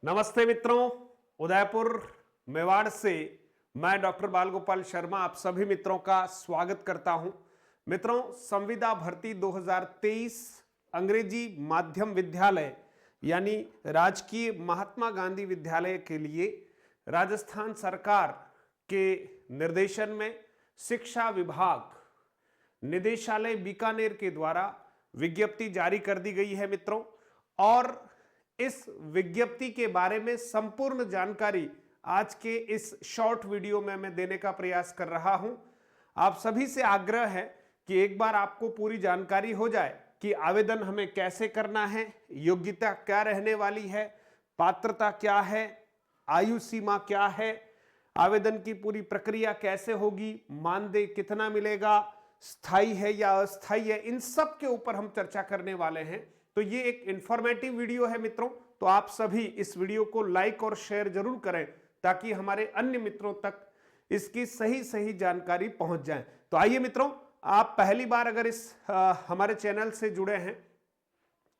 नमस्ते मित्रों, उदयपुर मेवाड़ से मैं डॉक्टर बाल गोपाल शर्मा आप सभी मित्रों का स्वागत करता हूं। मित्रों, संविदा भर्ती 2023 अंग्रेजी माध्यम विद्यालय यानी राजकीय महात्मा गांधी विद्यालय के लिए राजस्थान सरकार के निर्देशन में शिक्षा विभाग निदेशालय बीकानेर के द्वारा विज्ञप्ति जारी कर दी गई है मित्रों। और इस विज्ञप्ति के बारे में संपूर्ण जानकारी आज के इस शॉर्ट वीडियो में मैं देने का प्रयास कर रहा हूं। आप सभी से आग्रह है कि एक बार आपको पूरी जानकारी हो जाए कि आवेदन हमें कैसे करना है, योग्यता क्या रहने वाली है, पात्रता क्या है, आयु सीमा क्या है, आवेदन की पूरी प्रक्रिया कैसे होगी, मानदेय कितना मिलेगा, स्थायी है या अस्थायी है, इन सब के ऊपर हम चर्चा करने वाले हैं। तो ये एक इंफॉर्मेटिव वीडियो है मित्रों, तो आप सभी इस वीडियो को लाइक और शेयर जरूर करें ताकि हमारे अन्य मित्रों तक इसकी सही जानकारी पहुंच जाए। तो आइए मित्रों, आप पहली बार अगर इस हमारे चैनल से जुड़े हैं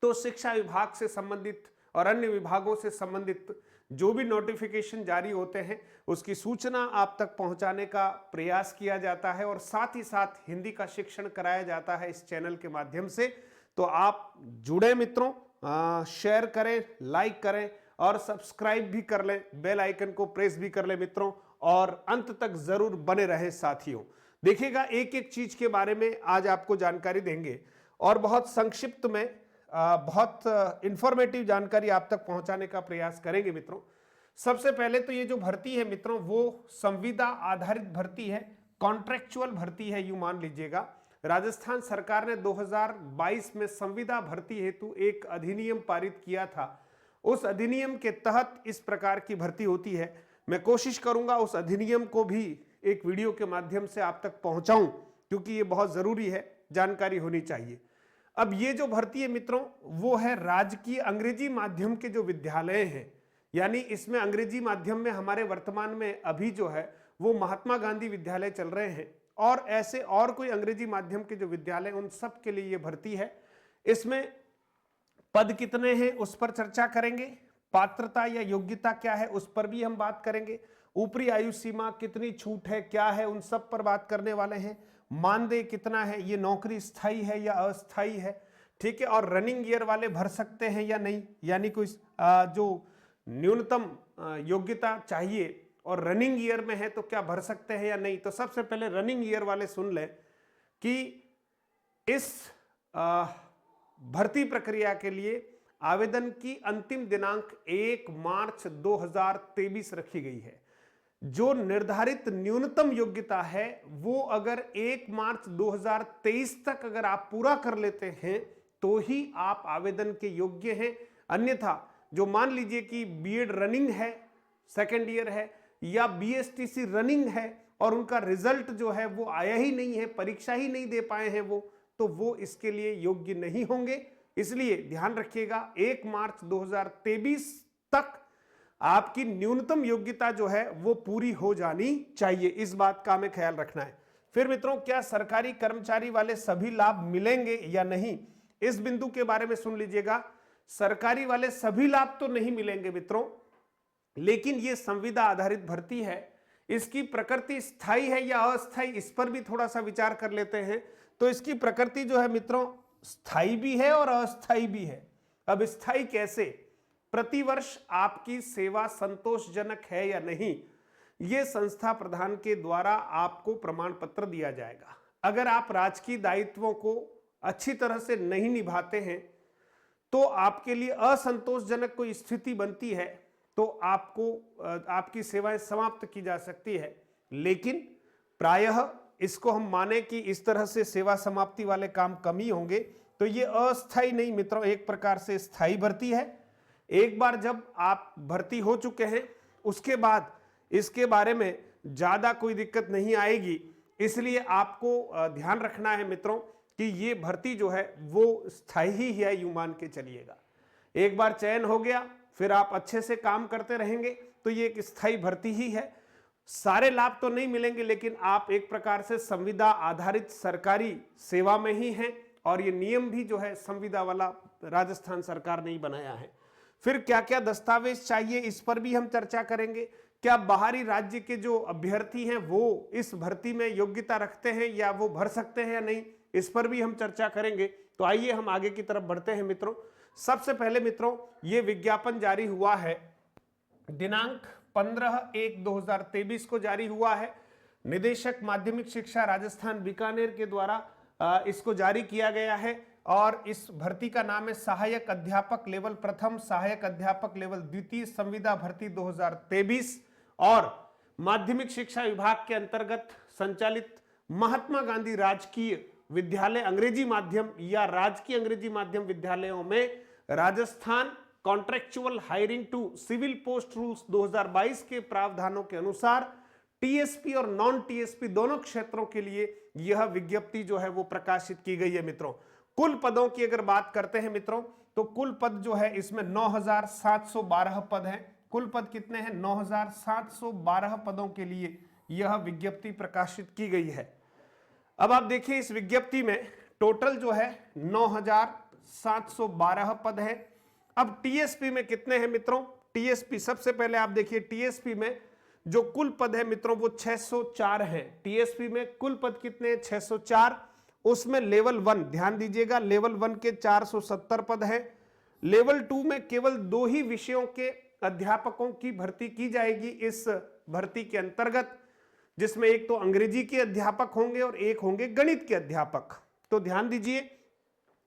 तो शिक्षा विभाग से संबंधित और अन्य विभागों से संबंधित जो भी नोटिफिकेशन जारी होते हैं उसकी सूचना आप तक पहुंचाने का प्रयास किया जाता है और साथ ही साथ हिंदी का शिक्षण कराया जाता है इस चैनल के माध्यम से। तो आप जुड़े मित्रों, शेयर करें, लाइक करें और सब्सक्राइब भी कर लें, बेल आइकन को प्रेस भी कर लें मित्रों, और अंत तक जरूर बने रहें साथियों। देखिएगा, एक एक चीज के बारे में आज आपको जानकारी देंगे और बहुत संक्षिप्त में बहुत इंफॉर्मेटिव जानकारी आप तक पहुंचाने का प्रयास करेंगे मित्रों। सबसे पहले तो ये जो भर्ती है मित्रों वो संविदा आधारित भर्ती है, कॉन्ट्रेक्चुअल भर्ती है, यूं मान लीजिएगा। राजस्थान सरकार ने 2022 में संविदा भर्ती हेतु एक अधिनियम पारित किया था। उस अधिनियम के तहत इस प्रकार की भर्ती होती है। मैं कोशिश करूंगा उस अधिनियम को भी एक वीडियो के माध्यम से आप तक पहुंचाऊं क्योंकि ये बहुत जरूरी है, जानकारी होनी चाहिए। अब ये जो भर्ती है मित्रों वो है राजकीय अंग्रेजी माध्यम के जो विद्यालय हैं, यानी इसमें अंग्रेजी माध्यम में हमारे वर्तमान में अभी जो है वो महात्मा गांधी विद्यालय चल रहे हैं और ऐसे और कोई अंग्रेजी माध्यम के जो विद्यालय उन सब के लिए ये भर्ती है। इसमें पद कितने हैं उस पर चर्चा करेंगे, पात्रता या योग्यता क्या है उस पर भी हम बात करेंगे, ऊपरी आयु सीमा कितनी छूट है क्या है उन सब पर बात करने वाले हैं, मानदेय कितना है, ये नौकरी स्थायी है या अस्थायी है, ठीक है, और रनिंग ईयर वाले भर सकते हैं या नहीं, यानी कोई जो न्यूनतम योग्यता चाहिए और रनिंग ईयर में है तो क्या भर सकते हैं या नहीं। तो सबसे पहले रनिंग ईयर वाले सुन लें कि इस भर्ती प्रक्रिया के लिए आवेदन की अंतिम दिनांक 1 मार्च 2023 रखी गई है। जो निर्धारित न्यूनतम योग्यता है वो अगर 1 मार्च 2023 तक अगर आप पूरा कर लेते हैं तो ही आप आवेदन के योग्य हैं। अन्यथा जो मान लीजिए कि बीएड रनिंग है, सेकेंड ईयर है, या बीएसटीसी रनिंग है और उनका रिजल्ट जो है वो आया ही नहीं है, परीक्षा ही नहीं दे पाए हैं वो, तो वो इसके लिए योग्य नहीं होंगे। इसलिए ध्यान रखिएगा 1 मार्च 2023 तक आपकी न्यूनतम योग्यता जो है वो पूरी हो जानी चाहिए, इस बात का हमें ख्याल रखना है। फिर मित्रों, क्या सरकारी कर्मचारी वाले सभी लाभ मिलेंगे या नहीं, इस बिंदु के बारे में सुन लीजिएगा। सरकारी वाले सभी लाभ तो नहीं मिलेंगे मित्रों, लेकिन ये संविदा आधारित भर्ती है, इसकी प्रकृति स्थायी है या अस्थायी इस पर भी थोड़ा सा विचार कर लेते हैं। तो इसकी प्रकृति जो है मित्रों स्थायी भी है और अस्थायी भी है। अब स्थायी कैसे? प्रतिवर्ष आपकी सेवा संतोषजनक है या नहीं, यह संस्था प्रधान के द्वारा आपको प्रमाण पत्र दिया जाएगा। अगर आप राजकीय दायित्वों को अच्छी तरह से नहीं निभाते हैं तो आपके लिए असंतोषजनक कोई स्थिति बनती है तो आपको आपकी सेवाएं समाप्त की जा सकती है। लेकिन प्रायः इसको हम माने कि इस तरह से सेवा समाप्ति वाले काम कम ही होंगे, तो ये अस्थायी नहीं मित्रों, एक प्रकार से स्थायी भर्ती है। एक बार जब आप भर्ती हो चुके हैं उसके बाद इसके बारे में ज्यादा कोई दिक्कत नहीं आएगी। इसलिए आपको ध्यान रखना है मित्रों कि ये भर्ती जो है वो स्थायी ही है, यूं मान के चलिएगा। एक बार चयन हो गया फिर आप अच्छे से काम करते रहेंगे तो ये एक स्थायी भर्ती ही है। सारे लाभ तो नहीं मिलेंगे लेकिन आप एक प्रकार से संविदा आधारित सरकारी सेवा में ही हैं और ये नियम भी जो है संविदा वाला राजस्थान सरकार ने ही बनाया है। फिर क्या क्या दस्तावेज चाहिए इस पर भी हम चर्चा करेंगे। क्या बाहरी राज्य के जो अभ्यर्थी हैं वो इस भर्ती में योग्यता रखते हैं या वो भर सकते हैं या नहीं, इस पर भी हम चर्चा करेंगे। तो आइए हम आगे की तरफ बढ़ते हैं मित्रों। सबसे पहले मित्रों ये विज्ञापन जारी हुआ है दिनांक 15/1/2023 को जारी हुआ है। निदेशक माध्यमिक शिक्षा राजस्थान बीकानेर के द्वारा इसको जारी किया गया है और इस भर्ती का नाम है सहायक अध्यापक लेवल प्रथम, सहायक अध्यापक लेवल द्वितीय, संविदा भर्ती 2023 और माध्यमिक शिक्षा विभाग के अंतर्गत संचालित महात्मा गांधी राजकीय विद्यालय अंग्रेजी माध्यम या राजकीय अंग्रेजी माध्यम विद्यालयों में Rajasthan contractual hiring to civil post rules 2022 के प्रावधानों के अनुसार टीएसपी और नॉन टीएसपी दोनों क्षेत्रों के लिए यह विज्ञप्ति जो है वो प्रकाशित की गई है मित्रों। कुल पदों की अगर बात करते हैं मित्रों तो कुल पद जो है इसमें 9712 पद हैं। कुल पद कितने हैं? 9712 पदों के लिए यह विज्ञप्ति प्रकाशित की गई है। अब आप देखिए इस विज्ञप्ति में टोटल जो है 9712 पद है। अब टीएसपी में कितने हैं मित्रों? टीएसपी सबसे पहले आप देखिए टीएसपी में जो कुल पद है मित्रों वो 604 है। टीएसपी में कुल पद कितने हैं? 604। उसमें लेवल 1 ध्यान दीजिएगा, लेवल 1 के 470 पद है। लेवल 2 में केवल 2 ही विषयों के अध्यापकों की भर्ती की जाएगी इस भर्ती के अंतर्गत, जिसमें एक तो अंग्रेजी के अध्यापक होंगे और एक होंगे गणित के अध्यापक। तो ध्यान दीजिए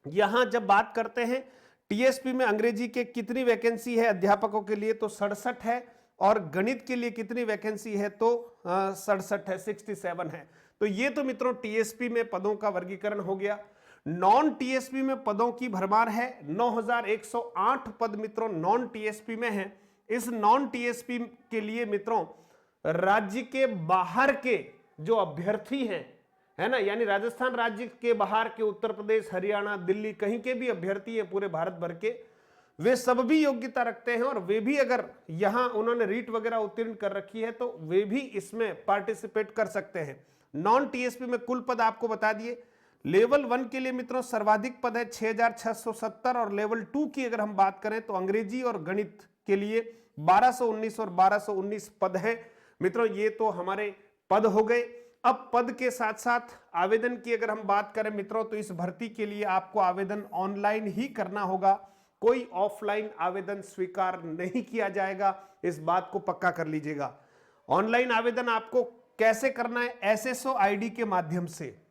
यहां जब बात करते हैं टीएसपी में अंग्रेजी के कितनी वैकेंसी है अध्यापकों के लिए तो 67 है और गणित के लिए कितनी वैकेंसी है तो 67 है, 67 है। तो ये तो मित्रों टीएसपी में पदों का वर्गीकरण हो गया। नॉन टीएसपी में पदों की भरमार है। 9108 पद मित्रों नॉन टीएसपी में है। इस नॉन टीएसपी के लिए मित्रों राज्य के बाहर के जो अभ्यर्थी हैं, है ना, यानी राजस्थान राज्य के बाहर के उत्तर प्रदेश, हरियाणा, दिल्ली कहीं के भी अभ्यर्थी हैं पूरे भारत भर के, वे सब भी योग्यता रखते हैं और वे भी अगर यहां उन्होंने रीट वगैरह उत्तीर्ण कर रखी है तो वे भी इसमें पार्टिसिपेट कर सकते हैं। नॉन टीएसपी में कुल पद आपको बता दिए। लेवल 1 के लिए मित्रों सर्वाधिक पद है 6670 और लेवल 2 की अगर हम बात करें तो अंग्रेजी और गणित के लिए 1219 और 1219 पद हैं। मित्रों ये तो हमारे पद हो गए। अब पद के साथ साथ आवेदन की अगर हम बात करें मित्रों तो इस भर्ती के लिए आपको आवेदन ऑनलाइन ही करना होगा, कोई ऑफलाइन आवेदन स्वीकार नहीं किया जाएगा, इस बात को पक्का कर लीजिएगा। ऑनलाइन आवेदन आपको कैसे करना है? एसएसओ आईडी के माध्यम से।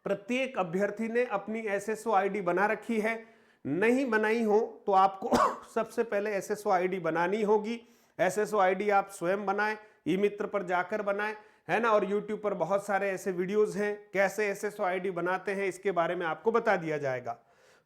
प्रत्येक अभ्यर्थी ने अपनी एसएसओ आईडी बना रखी है, नहीं बनाई हो तो आपको सबसे पहले एसएसओ आईडी बनानी होगी। एसएसओ आईडी आप स्वयं बनाएं, ई मित्र पर जाकर बनाएं, है ना, और यूट्यूब पर बहुत सारे ऐसे वीडियोस हैं कैसे एसएसओ आईडी बनाते हैं, इसके बारे में आपको बता दिया जाएगा।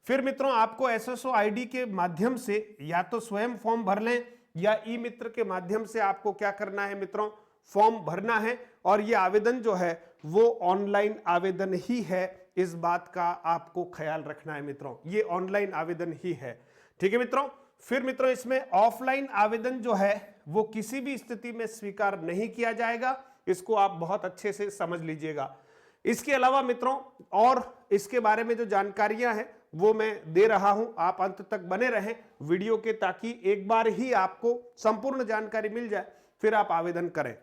फिर मित्रों आपको एसएसओ आईडी के माध्यम से या तो स्वयं फॉर्म भर लें या ई मित्र के माध्यम से आपको क्या करना है मित्रों, फॉर्म भरना है। और ये आवेदन जो है वो ऑनलाइन आवेदन ही है, इस बात का आपको ख्याल रखना है मित्रों, ये ऑनलाइन आवेदन ही है। ठीक है मित्रों। फिर मित्रों इसमें ऑफलाइन आवेदन जो है वो किसी भी स्थिति में स्वीकार नहीं किया जाएगा, इसको आप बहुत अच्छे से समझ लीजिएगा। इसके अलावा मित्रों और इसके बारे में जो जानकारियां हैं वो मैं दे रहा हूं, आप अंत तक बने रहें वीडियो के, ताकि एक बार ही आपको संपूर्ण जानकारी मिल जाए फिर आप आवेदन करें।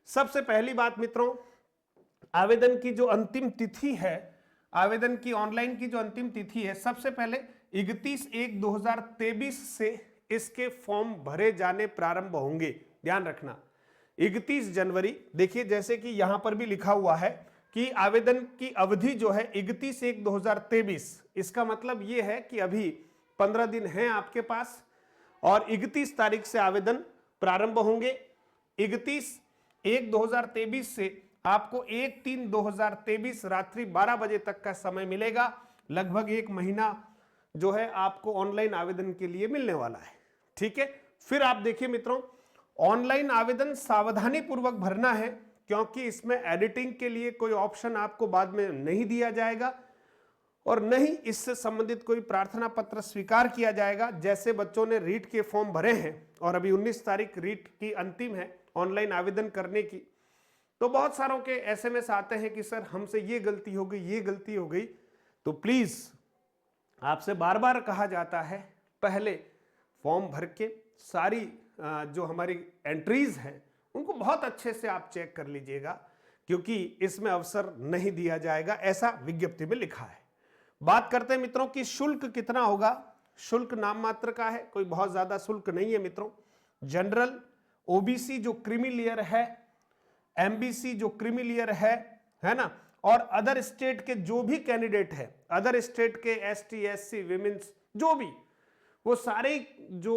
सबसे पहली बात मित्रों, आवेदन की जो अंतिम तिथि है, आवेदन की ऑनलाइन की जो अंतिम तिथि है, सबसे पहले 31/1/2023 से इसके फॉर्म भरे जाने प्रारंभ होंगे। ध्यान रखना 31 जनवरी। देखिए जैसे कि यहां पर भी लिखा हुआ है कि आवेदन की अवधि जो है 31/1/2023, इसका मतलब यह है कि अभी 15 दिन हैं आपके पास और 31 तारीख से आवेदन प्रारंभ होंगे। 31/1/2023 से आपको 1/3/2023 रात्रि 12 बजे तक का समय मिलेगा। लगभग 1 महीना जो है आपको ऑनलाइन आवेदन के लिए मिलने वाला है। ठीक है। फिर आप देखिए मित्रों, ऑनलाइन आवेदन सावधानी पूर्वक भरना है क्योंकि इसमें एडिटिंग के लिए कोई ऑप्शन आपको बाद में नहीं दिया जाएगा और नहीं इससे संबंधित कोई प्रार्थना पत्र स्वीकार किया जाएगा। जैसे बच्चों ने रीट के फॉर्म भरे हैं और अभी 19 तारीख रीट की अंतिम है ऑनलाइन आवेदन करने की, तो बहुत सारों के एसएमएस आते हैं कि सर हमसे ये गलती हो गई, ये गलती हो गई। तो प्लीज आपसे बार बार कहा जाता है पहले फॉर्म भर के सारी जो हमारी एंट्रीज हैं उनको बहुत अच्छे से आप चेक कर लीजिएगा, क्योंकि इसमें अवसर नहीं दिया जाएगा, ऐसा विज्ञप्ति में लिखा है। बात करते हैं मित्रों कि शुल्क कितना होगा। शुल्क नाम मात्र का है, कोई बहुत ज्यादा शुल्क नहीं है मित्रों। जनरल, ओबीसी जो क्रीमी लेयर है, एमबीसी जो क्रीमी लेयर है ना, और अदर स्टेट के जो भी कैंडिडेट है, अदर स्टेट के एसटी, एससी, विमेंस, जो भी वो सारे जो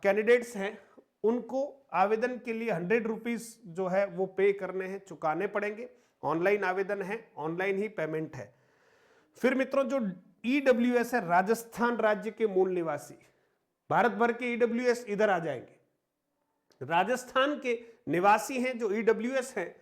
कैंडिडेट्स हैं उनको आवेदन के लिए 100 रुपीज जो है वो पे करने हैं, चुकाने पड़ेंगे। ऑनलाइन आवेदन है, ऑनलाइन ही पेमेंट है। फिर मित्रों जो ईडब्ल्यूएस है, राजस्थान राज्य के मूल निवासी, भारत भर के ईडब्ल्यूएस इधर आ जाएंगे। राजस्थान के निवासी हैं जो ईडब्ल्यूएस हैं,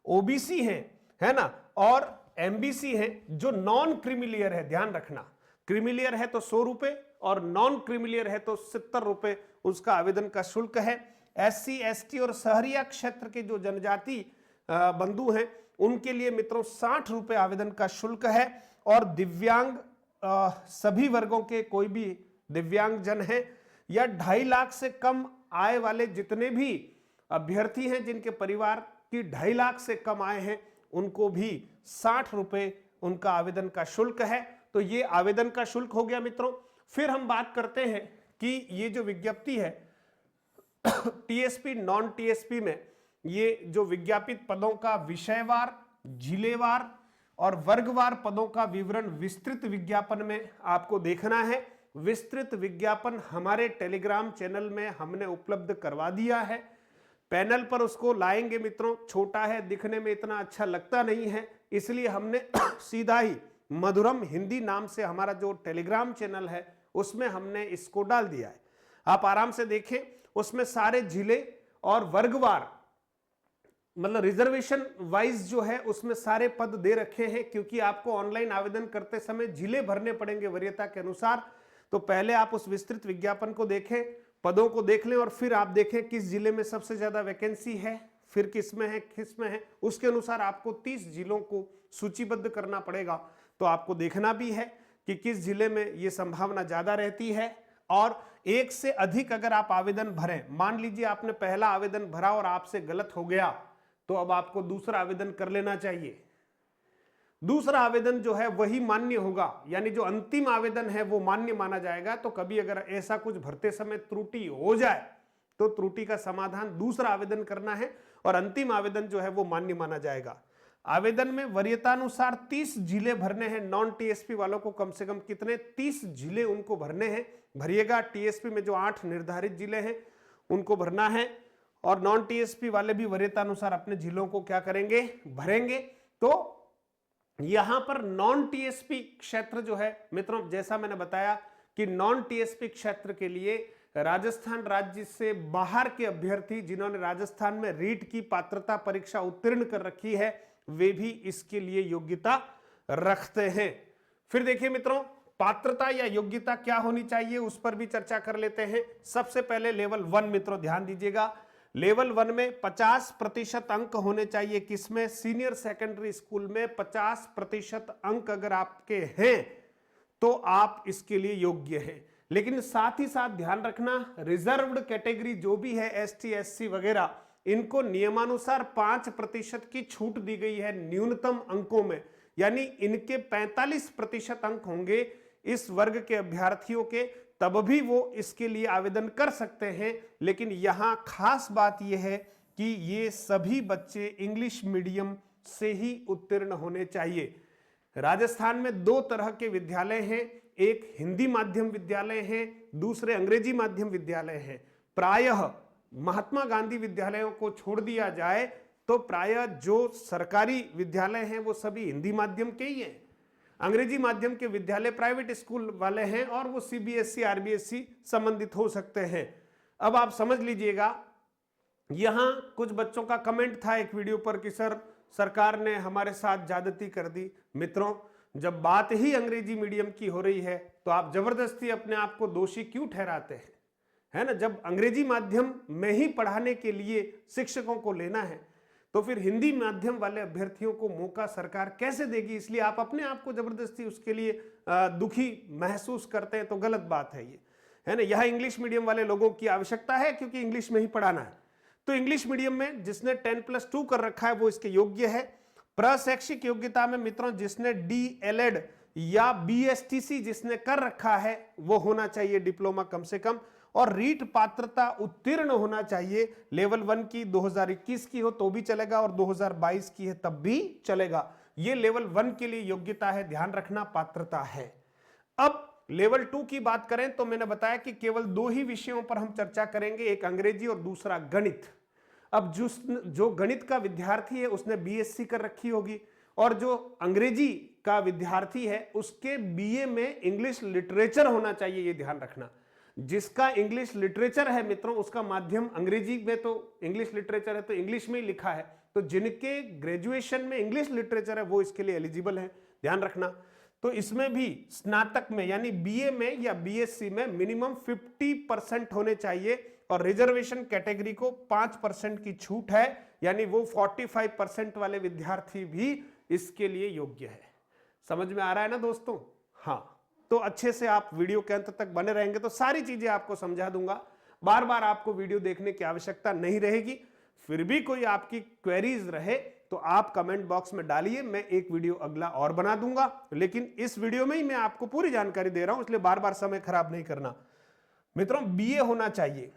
ओबीसी हैं, है ना, और एमबीसी हैं जो नॉन क्रीमिलियर है। ध्यान रखना, क्रीमिलियर है तो 100 रुपए और नॉन क्रीमिलियर है तो 70 रुपए उसका आवेदन का शुल्क है। एससी, एसटी और शहरिया क्षेत्र के जो जनजाति बंधु हैं उनके लिए मित्रों 60 रुपए आवेदन का शुल्क है। और दिव्यांग सभी वर्गों के कोई भी दिव्यांग जन है या 2.5 लाख से कम आय वाले जितने भी अभ्यर्थी हैं जिनके परिवार की 2.5 लाख से कम आय हैं उनको भी 60 रुपए उनका आवेदन का शुल्क है। तो ये आवेदन का शुल्क हो गया मित्रों। फिर हम बात करते हैं कि ये जो विज्ञप्ति है टीएसपी, नॉन टीएसपी में ये जो विज्ञापित पदों का विषयवार, जिलेवार और वर्गवार पदों का विवरण विस्तृत विज्ञापन में आपको देखना है। विस्तृत विज्ञापन हमारे टेलीग्राम चैनल में हमने उपलब्ध करवा दिया है। पैनल पर उसको लाएंगे मित्रों, छोटा है, दिखने में इतना अच्छा लगता नहीं है, इसलिए हमने सीधा ही मधुरम हिंदी नाम से हमारा जो टेलीग्राम चैनल है उसमें हमने इसको डाल दिया है। आप आराम से देखें, उसमें सारे जिले और वर्गवार मतलब रिजर्वेशन वाइज जो है उसमें सारे पद दे रखे हैं, क्योंकि आपको ऑनलाइन आवेदन करते समय जिले भरने पड़ेंगे वरीयता के अनुसार। तो पहले आप उस विस्तृत विज्ञापन को देखें, पदों को देख लें और फिर आप देखें किस जिले में सबसे ज्यादा वैकेंसी है, फिर किस में है, उसके अनुसार आपको 30 जिलों को सूचीबद्ध करना पड़ेगा। तो आपको देखना भी है कि किस जिले में ये संभावना ज्यादा रहती है। और एक से अधिक अगर आप आवेदन भरें, मान लीजिए आपने पहला आवेदन भरा और आपसे गलत हो गया, तो अब आपको दूसरा आवेदन कर लेना चाहिए। दूसरा आवेदन जो है वही मान्य होगा, यानी जो अंतिम आवेदन है वो मान्य माना जाएगा। तो कभी अगर ऐसा कुछ भरते समय त्रुटि हो जाए तो त्रुटि का समाधान दूसरा आवेदन करना है और अंतिम आवेदन जो है वो मान्य माना जाएगा। आवेदन में वरीयतानुसार 30 जिले भरने हैं। नॉन टीएसपी वालों को कम से कम कितने 30 जिले उनको भरने हैं, भरिएगा। टीएसपी में जो 8 निर्धारित जिले हैं उनको भरना है और नॉन टीएसपी वाले भी वरीयतानुसार अपने जिलों को क्या करेंगे, भरेंगे। तो यहां पर नॉन टीएसपी क्षेत्र जो है मित्रों, जैसा मैंने बताया कि नॉन टीएसपी क्षेत्र के लिए राजस्थान राज्य से बाहर के अभ्यर्थी जिन्होंने राजस्थान में रीट की पात्रता परीक्षा उत्तीर्ण कर रखी है वे भी इसके लिए योग्यता रखते हैं। फिर देखिए मित्रों, पात्रता या योग्यता क्या होनी चाहिए उस पर भी चर्चा कर लेते हैं। सबसे पहले लेवल 1 मित्रों ध्यान दीजिएगा, लेवल 1 में 50% अंक होने चाहिए। किसमें? सीनियर सेकेंडरी स्कूल में 50% अंक अगर आपके हैं तो आप इसके लिए योग्य हैं। लेकिन साथ ही साथ ध्यान रखना, रिजर्व्ड कैटेगरी जो भी है, एसटी, एससी वगैरह, इनको नियमानुसार 5% की छूट दी गई है न्यूनतम अंकों में, यानी इनके 45% अंक होंगे इस वर्ग के अभ्यर्थियों के, तब भी वो इसके लिए आवेदन कर सकते हैं। लेकिन यहां खास बात यह है कि ये सभी बच्चे इंग्लिश मीडियम से ही उत्तीर्ण होने चाहिए। राजस्थान में 2 तरह के विद्यालय हैं, एक हिंदी माध्यम विद्यालय है, दूसरे अंग्रेजी माध्यम विद्यालय है। प्रायः महात्मा गांधी विद्यालयों को छोड़ दिया जाए तो प्रायः जो सरकारी विद्यालय हैं वो सभी हिंदी माध्यम के ही हैं। अंग्रेजी माध्यम के विद्यालय प्राइवेट स्कूल वाले हैं और वो सीबीएसई, आरबीएसई संबंधित हो सकते हैं। अब आप समझ लीजिएगा, यहां कुछ बच्चों का कमेंट था एक वीडियो पर कि सर सरकार ने हमारे साथ ज्यादती कर दी। मित्रों, जब बात ही अंग्रेजी मीडियम की हो रही है तो आप जबरदस्ती अपने आप को दोषी क्यों ठहराते हैं, है ना? जब अंग्रेजी माध्यम में ही पढ़ाने के लिए शिक्षकों को लेना है तो फिर हिंदी माध्यम वाले अभ्यर्थियों को मौका सरकार कैसे देगी? इसलिए आप अपने आप को जबरदस्ती उसके लिए दुखी महसूस करते हैं तो गलत बात है ये। है ना। यह इंग्लिश मीडियम वाले लोगों की आवश्यकता है क्योंकि इंग्लिश में ही पढ़ाना है। तो इंग्लिश मीडियम में जिसने 10+2 कर रखा है वो इसके योग्य है। प्रशैक्षिक योग्यता में मित्रों जिसने DLED या BSTC जिसने कर रखा है वो होना चाहिए डिप्लोमा कम से कम, और रीट पात्रता उत्तीर्ण होना चाहिए। लेवल 1 की 2021 की हो तो भी चलेगा और 2022 की है तब भी चलेगा। ये लेवल 1 के लिए योग्यता है, ध्यान रखना, पात्रता है। अब लेवल 2 की बात करें तो मैंने बताया कि केवल 2 ही विषयों पर हम चर्चा करेंगे, एक अंग्रेजी और दूसरा गणित। अब जो गणित का विद्यार्थी है उसने BSc कर रखी होगी, और जो अंग्रेजी का विद्यार्थी है उसके BA में इंग्लिश लिटरेचर होना चाहिए, ये ध्यान रखना। जिसका इंग्लिश लिटरेचर है मित्रों उसका माध्यम अंग्रेजी में तो इंग्लिश लिटरेचर है तो इंग्लिश में ही लिखा है, तो जिनके ग्रेजुएशन में इंग्लिश लिटरेचर है वो इसके लिए एलिजिबल है, ध्यान रखना। तो इसमें भी स्नातक में यानी BA में या BSc में मिनिमम 50% होने चाहिए, और रिजर्वेशन कैटेगरी को 5% की छूट है, यानी वो 45% वाले विद्यार्थी भी इसके लिए योग्य है। समझ में आ रहा है ना दोस्तों? हाँ, तो अच्छे से आप वीडियो के अंत तक बने रहेंगे तो सारी चीजें आपको समझा दूंगा। बार बार आपको वीडियो देखने की आवश्यकता नहीं रहेगी। फिर भी कोई आपकी क्वेरीज रहे तो आप कमेंट बॉक्स में डालिए, मैं एक वीडियो अगला और बना दूंगा, लेकिन इस वीडियो में ही मैं आपको पूरी जानकारी दे रहा हूं, इसलिए बार बार समय खराब नहीं करना। मित्रों BA होना चाहिए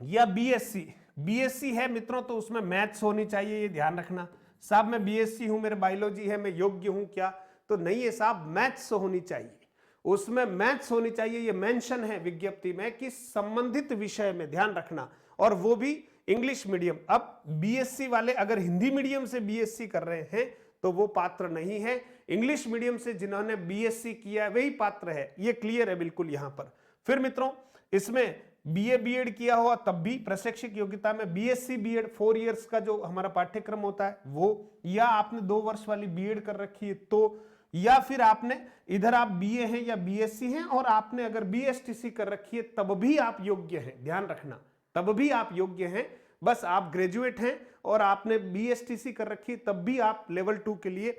या BSc है मित्रों तो उसमें मैथ्स होनी चाहिए, ये ध्यान रखना। साहब मैं BSc हूं, मेरे बायोलॉजी है, मैं योग्य हूं क्या? तो नहीं है साहब, मैथ्स होनी चाहिए, उसमें मैथ्स होनी चाहिए। ये मेंशन है विज्ञप्ति में कि संबंधित विषय में, ध्यान रखना, और वो भी इंग्लिश मीडियम। अब BSc वाले अगर हिंदी मीडियम से BSc कर रहे हैं तो वो पात्र नहीं है, इंग्लिश मीडियम से जिन्होंने BSc किया वही पात्र है, ये क्लियर है बिल्कुल यहां पर। फिर मित्रों इसमें BA B.Ed किया हुआ तब भी प्रशैक्षिक योग्यता में BSc B.Ed 4 इयर्स का जो हमारा पाठ्यक्रम होता है वो, या आपने 2 वर्ष वाली B.Ed कर रखी है तो, या फिर आपने इधर आप BA हैं या BSc हैं और आपने अगर BSTC कर रखी है तब भी आप योग्य हैं, ध्यान रखना, तब भी आप योग्य हैं। बस आप ग्रेजुएट हैं और आपने BSTC कर रखी है तब भी आप लेवल 2 के लिए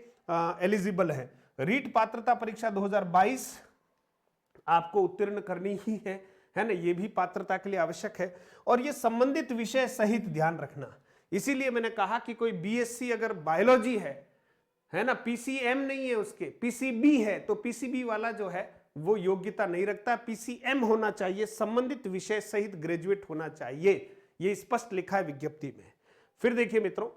एलिजिबल हैं। रीट पात्रता परीक्षा 2022 आपको उत्तीर्ण करनी ही है ना, ये भी पात्रता के लिए आवश्यक है, और ये संबंधित विषय सहित ध्यान रखना। इसीलिए मैंने कहा कि कोई BSc अगर बायोलॉजी है ना, PCM नहीं है उसके, PCB है, तो PCB वाला जो है वो योग्यता नहीं रखता, PCM होना चाहिए, संबंधित विषय सहित ग्रेजुएट होना चाहिए, ये स्पष्ट लिखा है विज्ञप्ति में। फिर देखिए मित्रों,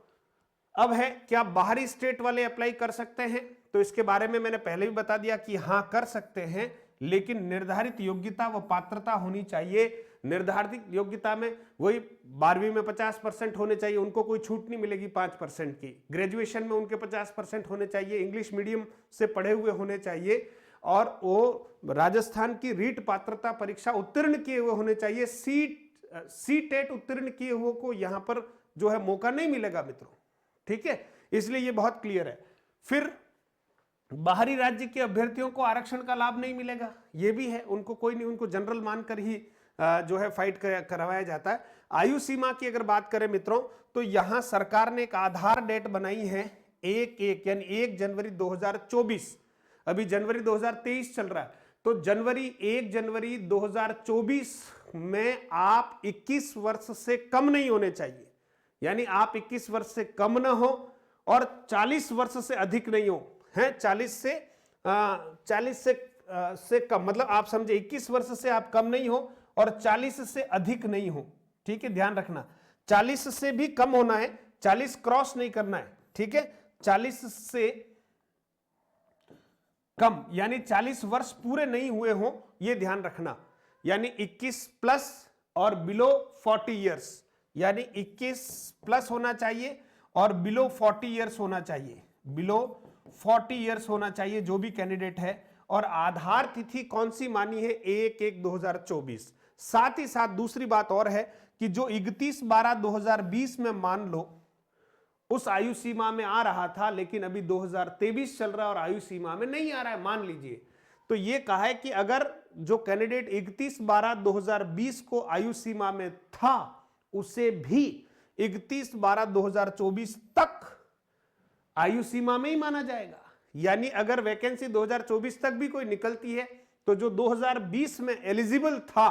अब है क्या बाहरी स्टेट वाले अप्लाई कर सकते हैं? तो इसके बारे में मैंने पहले भी बता दिया कि हाँ कर सकते हैं, लेकिन निर्धारित योग्यता व पात्रता होनी चाहिए। निर्धारित योग्यता में वही 12वीं में 50% होने चाहिए, उनको कोई छूट नहीं मिलेगी 5% की। ग्रेजुएशन में उनके 50% होने चाहिए, इंग्लिश मीडियम से पढ़े हुए होने चाहिए, और वो राजस्थान की रीट पात्रता परीक्षा उत्तीर्ण किए हुए होने चाहिए। CTET उत्तीर्ण किए हुए को यहाँ पर जो है मौका नहीं मिलेगा मित्रों, ठीक है, इसलिए ये बहुत क्लियर है। फिर बाहरी राज्य के अभ्यर्थियों को आरक्षण का लाभ नहीं मिलेगा, ये भी है, उनको कोई नहीं, उनको जनरल मानकर ही जो है फाइट करवाया जाता है। आयु सीमा की अगर बात करें मित्रों तो यहां सरकार ने एक आधार डेट बनाई है 1/1 यानी 1 जनवरी 2024, अभी जनवरी 2023 चल रहा है, तो 1 जनवरी 2024 में आप 21 वर्ष से कम नहीं होने चाहिए, यानी आप 21 वर्ष से कम ना हो और 40 वर्ष से अधिक नहीं हो, हैं 40 से कम, मतलब आप समझे 21 वर्ष से आप कम नहीं हो और 40 से अधिक नहीं हो, ठीक है, ध्यान रखना, 40 से भी कम होना है, 40 क्रॉस नहीं करना है, ठीक है, 40 से कम यानी 40 वर्ष पूरे नहीं हुए हो, यह ध्यान रखना, यानी 21 प्लस और बिलो 40 इयर्स, यानी 21 प्लस होना चाहिए और बिलो 40 इयर्स होना चाहिए, बिलो 40 इयर्स होना चाहिए जो भी कैंडिडेट है। और आधार तिथि कौन सी मानी है? 1/1/2024। साथ ही साथ दूसरी बात और है कि जो 31/12/2020 में मान लो उस आयु सीमा में आ रहा था, लेकिन अभी 2023 चल रहा है और आयु सीमा में नहीं आ रहा है, मान लीजिए, तो ये कहा है कि अगर जो कैंडिडेट 31/12/2020 को आयु सीमा में था उसे भी 31/12/2024 तक आयु सीमा में ही माना जाएगा। यानी अगर वैकेंसी 2024 तक भी कोई निकलती है तो जो 2020 में एलिजिबल था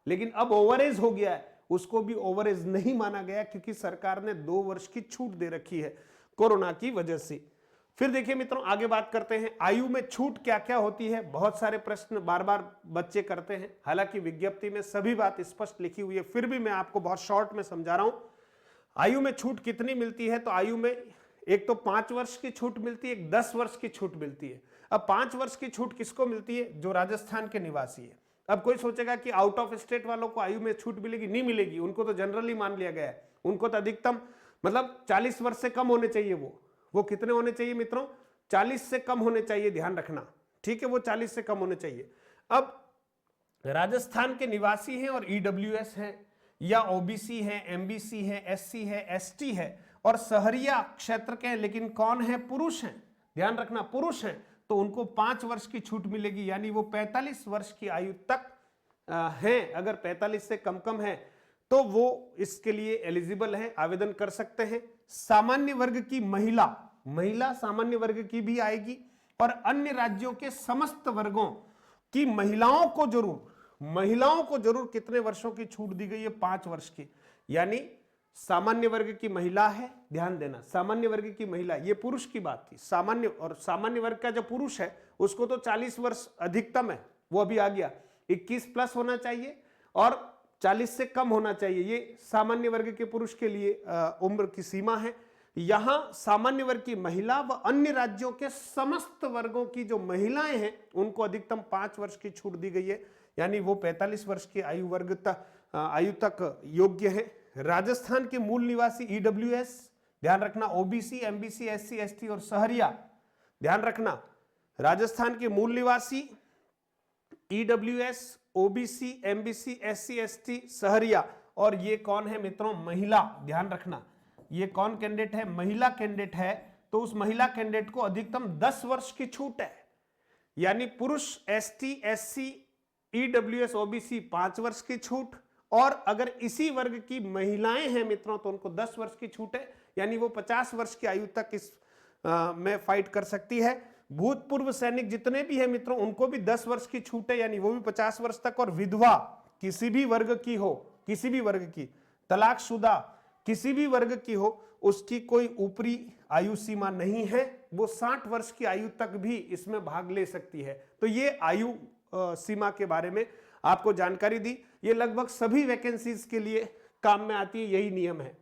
लेकिन अब ओवर एज हो गया है, उसको भी ओवर एज नहीं माना गया, क्योंकि सरकार ने 2 वर्ष की छूट दे रखी है कोरोना की वजह से। फिर देखिए मित्रों, आगे बात करते हैं आयु में छूट क्या क्या होती है। बहुत सारे प्रश्न बार बार बच्चे करते हैं, हालांकि विज्ञप्ति में सभी बात स्पष्ट लिखी हुई है, फिर भी मैं आपको बहुत शॉर्ट में समझा रहा हूं। आयु में छूट कितनी मिलती है, तो आयु में एक तो 5 वर्ष की छूट मिलती है, एक 10 वर्ष की छूट मिलती है। अब 5 वर्ष की छूट किसको मिलती है, जो राजस्थान के निवासी है। अब कोई सोचेगा कि आउट ऑफ स्टेट वालों को आयु में छूट मिलेगी, नहीं मिलेगी, उनको तो जनरली मान लिया गया है। उनको तो अधिकतम मतलब 40 वर्ष से कम होने चाहिए, वो कितने होने चाहिए मित्रों, 40 से कम होने चाहिए, ध्यान रखना, ठीक है, वो 40 से कम होने चाहिए। अब राजस्थान के निवासी हैं और ईडब्ल्यूएस है या ओबीसी है, एमबीसी है, एससी है, एसटी है और शहरिया क्षेत्र के हैं, लेकिन कौन है, पुरुष हैं, ध्यान रखना पुरुष हैं, तो उनको 5 वर्ष की छूट मिलेगी, यानी वो 45 वर्ष की आयु तक हैं। अगर 45 से कम है तो वो इसके लिए एलिजिबल है, आवेदन कर सकते हैं। सामान्य वर्ग की महिला सामान्य वर्ग की भी आएगी और अन्य राज्यों के समस्त वर्गों की महिलाओं को जरूर कितने वर्षों की छूट दी गई है, 5 वर्ष की। यानी सामान्य वर्ग की महिला है, ध्यान देना, सामान्य वर्ग की महिला, ये पुरुष की बात थी, सामान्य वर्ग का जो पुरुष है उसको तो 40 वर्ष अधिकतम है, वो अभी आ गया, 21 प्लस होना चाहिए और 40 से कम होना चाहिए, ये सामान्य वर्ग के पुरुष के लिए उम्र की सीमा है। यहां सामान्य वर्ग की महिला व अन्य राज्यों के समस्त वर्गों की जो महिलाएं हैं उनको अधिकतम 5 वर्ष की छूट दी गई है, यानी वो 45 वर्ष की आयु तक योग्य है। राजस्थान के मूल निवासी ईडब्ल्यूएस, ध्यान रखना, ओबीसी, एमबीसी, एससी, एसटी और शहरिया, ध्यान रखना, राजस्थान के मूल निवासी EWS, OBC, MBC, SC, ST, Sahariya, और ये कौन है मित्रों, महिला, ध्यान रखना, ये कौन कैंडिडेट है, महिला कैंडिडेट है, तो उस महिला कैंडिडेट को अधिकतम 10 वर्ष की छूट है। यानी पुरुष एसटी, एससी, ईडब्ल्यूएस, ओबीसी 5 वर्ष की छूट, और अगर इसी वर्ग की महिलाएं हैं मित्रों तो उनको 10 वर्ष की छूट है, यानी वो 50 वर्ष की आयु तक इस में फाइट कर सकती है। भूतपूर्व सैनिक जितने भी हैं मित्रों उनको भी 10 वर्ष की छूट है, यानी वो भी 50 वर्ष तक, और विधवा किसी भी वर्ग की हो, किसी भी वर्ग की, तलाकशुदा किसी भी वर्ग की हो, उसकी कोई ऊपरी आयु सीमा नहीं है, वो 60 वर्ष की आयु तक भी इसमें भाग ले सकती है। तो ये आयु सीमा के बारे में आपको जानकारी दी, ये लगभग सभी वैकेंसीज के लिए काम में आती है, यही नियम है।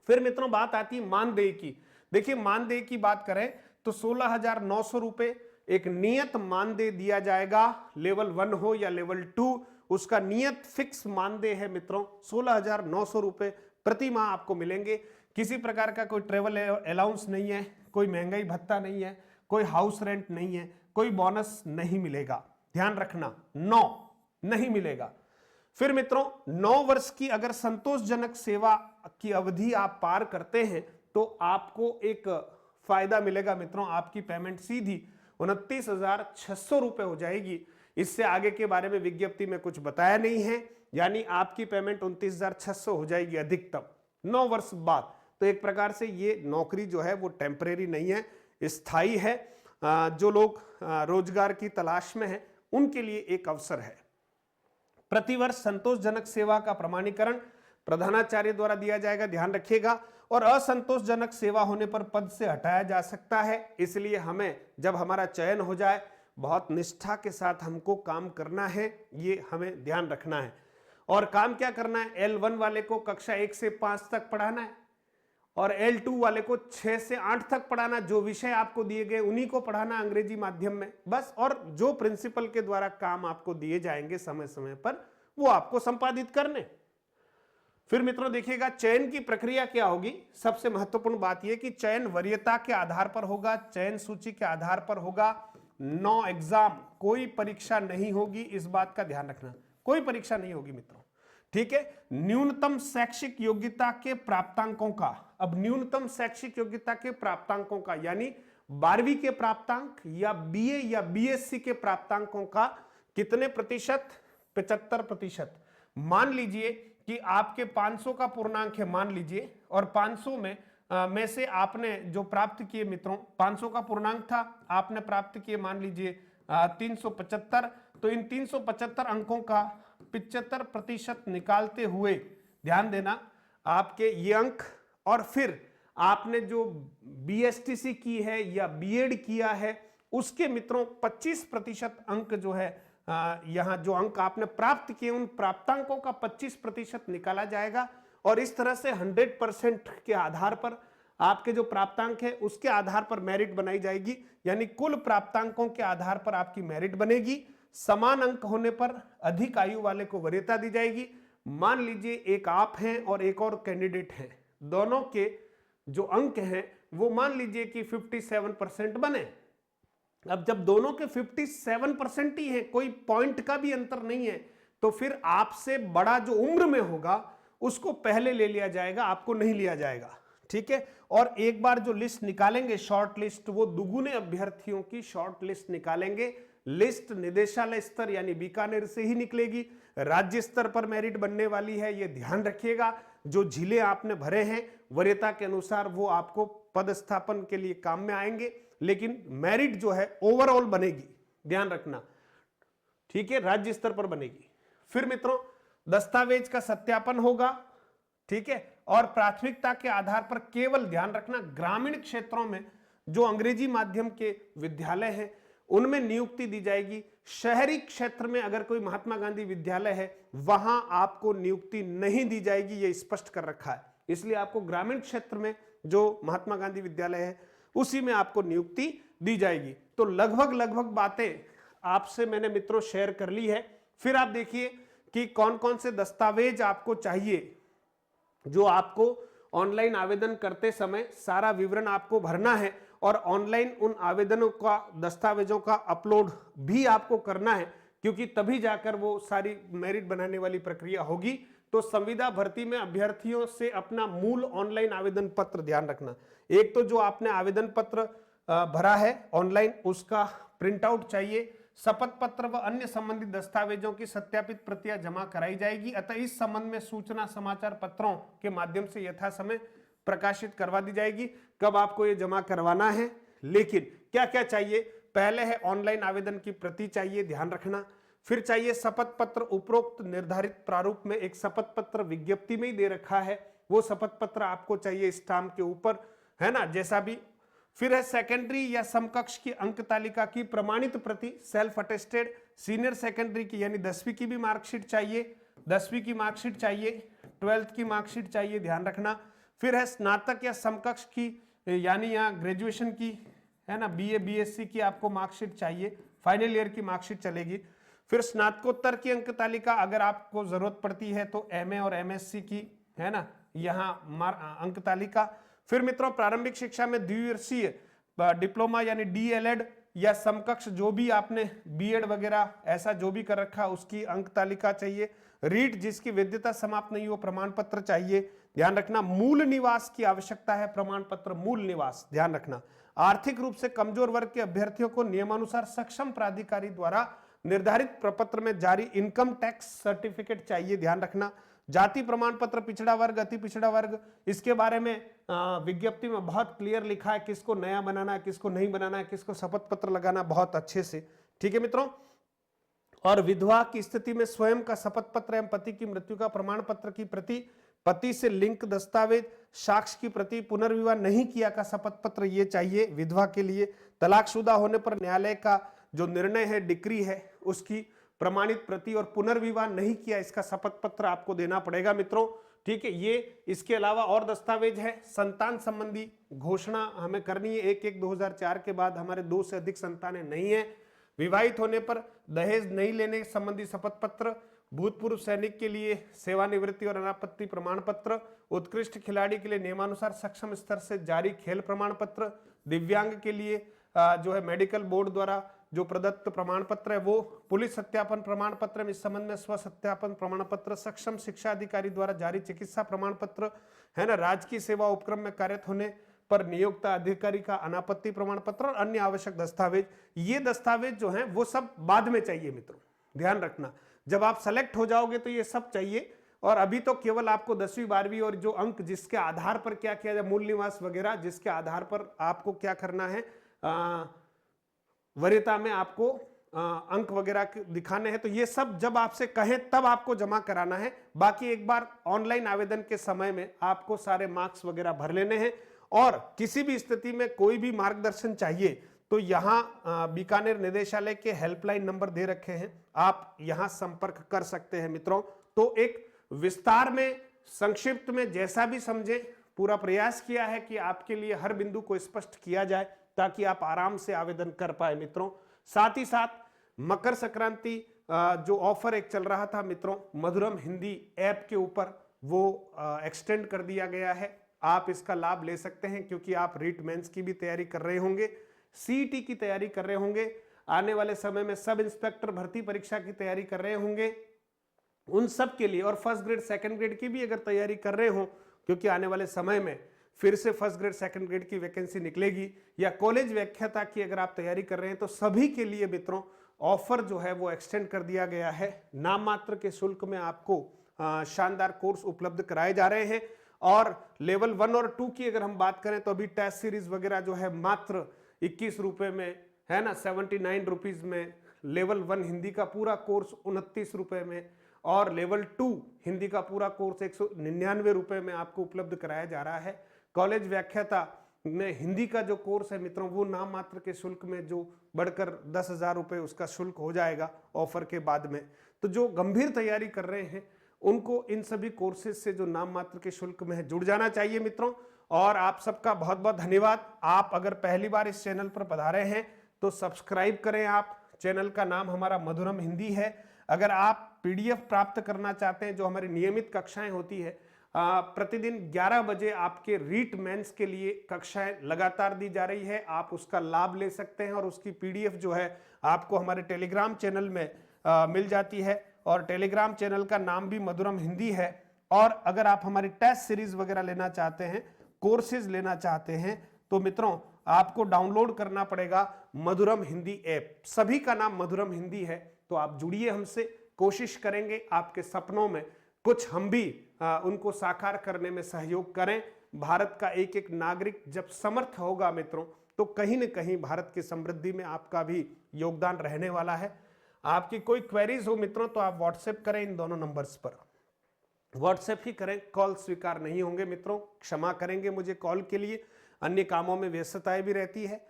फिर मित्रों बात आती है मानदेय की। देखिए मानदेय की बात करें तो 16,900 रुपए एक नियत मानदेय दिया जाएगा, लेवल 1 हो या लेवल 2, उसका नियत फिक्स मानदेय है मित्रों 16,900 रुपए प्रति माह आपको मिलेंगे। किसी प्रकार का कोई ट्रेवल अलाउंस नहीं है, कोई महंगाई भत्ता नहीं है, कोई हाउस रेंट नहीं है, कोई बोनस नहीं मिलेगा, ध्यान रखना, 9 नहीं मिलेगा। फिर मित्रों 9 वर्ष की अगर संतोषजनक सेवा की अवधि आप पार करते हैं तो आपको एक फायदा मिलेगा मित्रों, आपकी पेमेंट सीधी 29,600 रुपए हो जाएगी। इससे आगे के बारे में विज्ञप्ति में कुछ बताया नहीं है, यानी आपकी पेमेंट 29,600 हो जाएगी अधिकतम 9 वर्ष बाद। तो एक प्रकार से ये नौकरी जो है वो टेम्परेरी नहीं है, स्थायी है। जो लोग रोजगार की तलाश में हैं उनके लिए एक अवसर है। प्रतिवर्ष संतोषजनक सेवा का प्रमाणीकरण प्रधानाचार्य द्वारा दिया जाएगा, ध्यान रखिएगा, और असंतोषजनक सेवा होने पर पद से हटाया जा सकता है। इसलिए हमें जब हमारा चयन हो जाए बहुत निष्ठा के साथ हमको काम करना है, ये हमें ध्यान रखना है। और काम क्या करना है, L1 वाले को कक्षा 1 से 5 तक पढ़ाना है और L2 वाले को 6 से 8 तक पढ़ाना, जो विषय आपको दिए गए उन्हीं को पढ़ाना अंग्रेजी माध्यम में बस, और जो प्रिंसिपल के द्वारा काम आपको दिए जाएंगे समय समय पर वो आपको संपादित करने। फिर मित्रों देखिएगा चयन की प्रक्रिया क्या होगी। सबसे महत्वपूर्ण बात यह कि चयन वरीयता के आधार पर होगा, चयन सूची के आधार पर होगा, नो एग्जाम, कोई परीक्षा नहीं होगी, इस बात का ध्यान रखना, कोई परीक्षा नहीं होगी मित्रों, ठीक है। न्यूनतम शैक्षिक योग्यता के प्राप्तांकों का, अब न्यूनतम शैक्षिक योग्यता के प्राप्तांकों का यानी 12वीं के प्राप्तांक या बीए या बीएससी के प्राप्तांकों का कितने प्रतिशत, 75%। मान लीजिए कि आपके 500 का पूर्णांक है, मान लीजिए, और 500 में से आपने जो प्राप्त किए मित्रों, 500 का पूर्णांक था, आपने प्राप्त किए मान लीजिए 375। तो इन 375 अंकों का 75% निकालते हुए ध्यान देना आपके ये अंक, और फिर आपने जो बीएसटीसी की है या बीएड किया है उसके मित्रों 25% अंक जो है यहां जो अंक आपने प्राप्त किए उन प्राप्तांकों का 25% निकाला जाएगा, और इस तरह से 100% के आधार पर आपके जो प्राप्तांक है उसके आधार पर मेरिट बनाई जाएगी, यानी कुल प्राप्तांकों के आधार पर आपकी मेरिट बनेगी। समान अंक होने पर अधिक आयु वाले को वरीयता दी जाएगी। मान लीजिए एक आप हैं और एक और कैंडिडेट है, दोनों के जो अंक हैं वो मान लीजिए कि 57% बने। अब जब दोनों के 57% ही है, कोई पॉइंट का भी अंतर नहीं है, तो फिर आपसे बड़ा जो उम्र में होगा उसको पहले ले लिया जाएगा, आपको नहीं लिया जाएगा। ठीक है, और एक बार जो लिस्ट निकालेंगे शॉर्ट लिस्ट, वो दुगुने अभ्यर्थियों की शॉर्ट लिस्ट निकालेंगे। लिस्ट निदेशालय स्तर यानी बीकानेर से ही निकलेगी, राज्य स्तर पर मेरिट बनने वाली है, ये ध्यान रखिएगा। जो जिले आपने भरे हैं वरीयता के अनुसार वो आपको पदस्थापन के लिए काम में आएंगे, लेकिन मेरिट जो है ओवरऑल बनेगी, ध्यान रखना। ठीक है, राज्य स्तर पर बनेगी। फिर मित्रों दस्तावेज का सत्यापन होगा, ठीक है, और प्राथमिकता के आधार पर केवल ध्यान रखना ग्रामीण क्षेत्रों में जो अंग्रेजी माध्यम के विद्यालय हैं उनमें नियुक्ति दी जाएगी। शहरी क्षेत्र में अगर कोई महात्मा गांधी विद्यालय है वहां आपको नियुक्ति नहीं दी जाएगी, यह स्पष्ट कर रखा है। इसलिए आपको ग्रामीण क्षेत्र में जो महात्मा गांधी विद्यालय है उसी में आपको नियुक्ति दी जाएगी। तो लगभग बातें आपसे मैंने मित्रों शेयर कर ली है। फिर आप देखिए कि कौन कौन से दस्तावेज आपको चाहिए, जो आपको ऑनलाइन आवेदन करते समय सारा विवरण आपको भरना है, और ऑनलाइन उन आवेदनों का दस्तावेजों का अपलोड भी आपको करना है, क्योंकि तभी जाकर वो सारी मेरिट बनाने वाली प्रक्रिया होगी। तो संविदा भर्ती में अभ्यर्थियों से अपना मूल ऑनलाइन आवेदन पत्र ध्यान रखना। एक तो जो आपने आवेदन पत्र भरा है ऑनलाइन उसका प्रिंट आउट चाहिए, शपथ पत्र व अन्य संबंधित दस्तावेजों की सत्यापित प्रतियां जमा कराई जाएगी। अतः इस संबंध में सूचना समाचार पत्रों के माध्यम से यथा समय प्रकाशित करवा दी जाएगी। कब आपको ये जमा करवाना है, लेकिन क्या क्या चाहिए, पहले है ऑनलाइन आवेदन की प्रति चाहिए, ध्यान रखना। फिर चाहिए शपथ पत्र, उपरोक्त निर्धारित प्रारूप में एक शपथ पत्र विज्ञप्ति में ही दे रखा है, वो शपथ पत्र आपको चाहिए स्टाम्प के ऊपर, है ना, जैसा भी। फिर है सेकेंडरी या समकक्ष की अंक तालिका की प्रमाणित प्रति, सेल्फ अटेस्टेड। सीनियर सेकेंडरी की यानी 10वीं की भी मार्कशीट चाहिए, 10वीं की मार्कशीट चाहिए, 12th की मार्कशीट चाहिए, ध्यान रखना। फिर है स्नातक या समकक्ष की यानी यहाँ ग्रेजुएशन की, है ना, बीए बीएससी की आपको मार्कशीट चाहिए, फाइनल ईयर की मार्कशीट चलेगी। फिर स्नातकोत्तर की अंक तालिका अगर आपको जरूरत पड़ती है तो एमए और एमएससी की, है ना, यहाँ अंक तालिका। फिर मित्रों प्रारंभिक शिक्षा में द्विवर्षीय डिप्लोमा यानी डीएलएड या समकक्ष जो भी आपने बीएड वगैरह ऐसा जो भी कर रखा उसकी अंक तालिका चाहिए। रीट जिसकी वैधता समाप्त नहीं हो प्रमाण पत्र चाहिए, ध्यान रखना। मूल निवास की आवश्यकता है, प्रमाण पत्र मूल निवास, ध्यान रखना। आर्थिक रूप से कमजोर वर्ग के अभ्यर्थियों को नियमानुसार सक्षम प्राधिकारी द्वारा निर्धारित प्रपत्र में जारी इनकम टैक्स सर्टिफिकेट चाहिए, ध्यान रखना। जाति प्रमाण पत्र, पिछड़ा वर्ग, अति पिछड़ा वर्ग, इसके बारे में विज्ञप्ति में बहुत क्लियर लिखा है, किसको नया बनाना है, किसको नहीं बनाना है, किसको शपथ पत्र लगाना बहुत अच्छे से, ठीक है मित्रों। और विधवा की स्थिति में स्वयं का शपथ पत्र एवं पति की मृत्यु का प्रमाण पत्र की प्रति, पति से लिंक दस्तावेज, साक्ष्य की प्रति, पुनर्विवाह नहीं किया का शपथ पत्र ये चाहिए विधवा के लिए। तलाकशुदा होने पर न्यायालय का जो निर्णय है, डिक्री है, उसकी प्रमाणित प्रति, और पुनर्विवाह नहीं किया इसका शपथ पत्र आपको देना पड़ेगा मित्रों, ठीक है। ये इसके अलावा और दस्तावेज है, संतान संबंधी घोषणा हमें करनी है। 1/1/2004 के बाद हमारे 2 से अधिक संतानें नहीं है। विवाहित होने पर दहेज नहीं लेने संबंधी शपथ पत्र, भूतपूर्व सैनिक के लिए सेवानिवृत्ति और अनापत्ति प्रमाण पत्र, उत्कृष्ट खिलाड़ी के लिए नियमानुसार सक्षम स्तर से जारी खेल प्रमाण पत्र, दिव्यांग के लिए जो है मेडिकल बोर्ड द्वारा जो प्रदत्त प्रमाण पत्र है वो, पुलिस सत्यापन प्रमाण पत्र, इस संबंध में स्व सत्यापन प्रमाण पत्र, सक्षम शिक्षा अधिकारी द्वारा जारी चिकित्सा प्रमाण पत्र, है ना, राजकीय सेवा उपक्रम में कार्यरत होने पर नियुक्त अधिकारी का अनापत्ति प्रमाण पत्र और अन्य आवश्यक दस्तावेज। ये दस्तावेज जो हैं वो सब बाद में चाहिए मित्रों, ध्यान रखना। जब आप सेलेक्ट हो जाओगे तो ये सब चाहिए, और अभी तो केवल आपको 10वीं 12वीं और जो अंक जिसके आधार पर क्या किया जाए, मूल निवास वगैरह, जिसके आधार पर आपको क्या करना है, वरीयता में आपको अंक वगैरह दिखाने हैं, तो ये सब जब आपसे कहें तब आपको जमा कराना है। बाकी एक बार ऑनलाइन आवेदन के समय में आपको सारे मार्क्स वगैरह भर लेने हैं। और किसी भी स्थिति में कोई भी मार्गदर्शन चाहिए तो यहाँ बीकानेर निदेशालय के हेल्पलाइन नंबर दे रखे हैं, आप यहाँ संपर्क कर सकते हैं मित्रों। तो एक विस्तार में, संक्षिप्त में, जैसा भी समझे, पूरा प्रयास किया है कि आपके लिए हर बिंदु को स्पष्ट किया जाए ताकि आप आराम से आवेदन कर पाए मित्रों। साथ ही साथ मकर संक्रांति जो ऑफर एक चल रहा था मित्रों मधुरम हिंदी ऐप के ऊपर, वो एक्सटेंड कर दिया गया है। आप इसका लाभ ले सकते हैं क्योंकि आप रीट मेंस की भी तैयारी कर रहे होंगे, सीईटी की तैयारी कर रहे होंगे, आने वाले समय में सब इंस्पेक्टर भर्ती परीक्षा की तैयारी कर रहे होंगे, उन सब के लिए, और फर्स्ट ग्रेड सेकंड ग्रेड की भी अगर तैयारी कर रहे हो क्योंकि आने वाले समय में फिर से फर्स्ट ग्रेड सेकंड ग्रेड की वैकेंसी निकलेगी, या कॉलेज व्याख्याता की अगर आप तैयारी कर रहे हैं, तो सभी के लिए मित्रों ऑफर जो है वो एक्सटेंड कर दिया गया है। नाम मात्र के शुल्क में आपको शानदार कोर्स उपलब्ध कराए जा रहे हैं। और लेवल 1 और 2 की अगर हम बात करें तो अभी टेस्ट सीरीज वगैरह जो है मात्र 21 रुपए में है ना, 79 रुपीज में। लेवल 1 हिंदी का पूरा कोर्स 29 रुपए में, और लेवल 2 हिंदी का पूरा कोर्स 199 रुपए में आपको उपलब्ध कराया जा रहा है। कॉलेज व्याख्याता में हिंदी का जो कोर्स है मित्रों, वो नाम मात्र के शुल्क में जो बढ़कर 10,000 रुपए उसका शुल्क हो जाएगा ऑफर के बाद में। तो जो गंभीर तैयारी कर रहे हैं उनको इन सभी कोर्सेज से जो नाम मात्र के शुल्क में है जुड़ जाना चाहिए मित्रों। और आप सबका बहुत बहुत धन्यवाद। आप अगर पहली बार इस चैनल पर पधारे हैं तो सब्सक्राइब करें। आप, चैनल का नाम हमारा मधुरम हिंदी है। अगर आप पीडीएफ प्राप्त करना चाहते हैं, जो हमारी नियमित कक्षाएं होती है, प्रतिदिन 11 बजे आपके रीट मेंस के लिए कक्षाएं लगातार दी जा रही है, आप उसका लाभ ले सकते हैं। और उसकी पीडीएफ जो है आपको हमारे टेलीग्राम चैनल में मिल जाती है, और टेलीग्राम चैनल का नाम भी मधुरम हिंदी है। और अगर आप हमारी टेस्ट सीरीज वगैरह लेना चाहते हैं, कोर्सेज लेना चाहते हैं, तो मित्रों आपको डाउनलोड करना पड़ेगा मधुरम हिंदी ऐप। सभी का नाम मधुरम हिंदी है। तो आप जुड़िए हमसे, कोशिश करेंगे आपके सपनों में कुछ हम भी उनको साकार करने में सहयोग करें। भारत का एक एक नागरिक जब समर्थ होगा मित्रों, तो कहीं न कहीं भारत की समृद्धि में आपका भी योगदान रहने वाला है। आपकी कोई क्वेरीज हो मित्रों तो आप व्हाट्सएप करें इन दोनों नंबर्स पर, व्हाट्सएप ही करें, कॉल स्वीकार नहीं होंगे मित्रों, क्षमा करेंगे मुझे कॉल के लिए, अन्य कामों में व्यस्तताएं भी रहती है।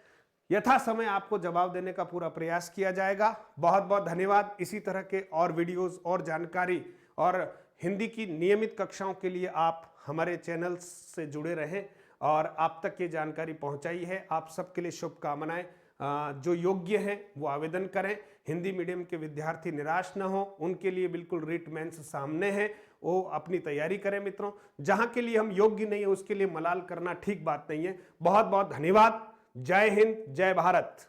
यथा समय आपको जवाब देने का पूरा प्रयास किया जाएगा। बहुत बहुत धन्यवाद। इसी तरह के और वीडियोस और जानकारी और हिंदी की नियमित कक्षाओं के लिए आप हमारे चैनल से जुड़े रहें और आप तक ये जानकारी पहुंचाई है। आप सबके लिए शुभकामनाएं। जो योग्य हैं वो आवेदन करें। हिंदी मीडियम के विद्यार्थी निराश न हो, उनके लिए बिल्कुल रीट मेंस सामने है, वो अपनी तैयारी करें मित्रों। जहां के लिए हम योग्य नहीं है उसके लिए मलाल करना ठीक बात नहीं है। बहुत बहुत धन्यवाद। जय हिंद, जय भारत।